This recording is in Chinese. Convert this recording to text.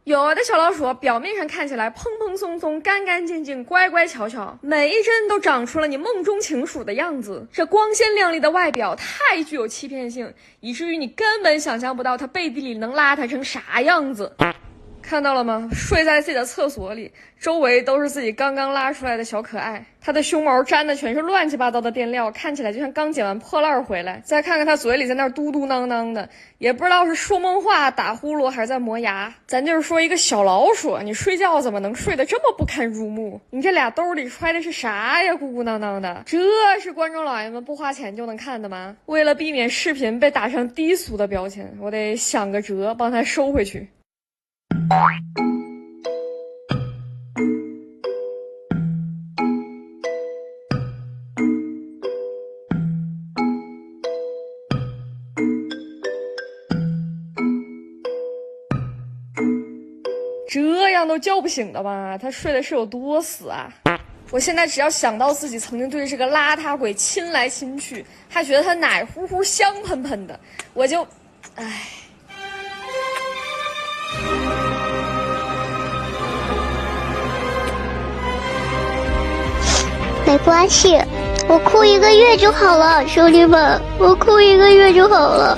有的小老鼠表面上看起来蓬蓬松松、干干净净、乖乖巧巧，每一针都长出了你梦中情鼠的样子。这光鲜亮丽的外表太具有欺骗性，以至于你根本想象不到它背地里能邋遢成啥样子。看到了吗？睡在自己的厕所里，周围都是自己刚刚拉出来的小可爱。它的胸毛沾的全是乱七八糟的垫料，看起来就像刚剪完破烂回来。再看看它嘴里在那儿嘟嘟囔囔的，也不知道是说梦话、打呼噜还是在磨牙。咱就是说一个小老鼠，你睡觉怎么能睡得这么不堪入目？你这俩兜里揣的是啥呀？鼓鼓囊囊的，这是观众老爷们不花钱就能看的吗？为了避免视频被打上低俗的标签，我得想个辙帮它收回去。这样都叫不醒的吗？他睡的是有多死啊？我现在只要想到自己曾经对这个邋遢鬼亲来亲去，还觉得他奶乎乎香喷喷的，我就，唉。没关系，我哭1个月就好了，兄弟们，我哭1个月就好了。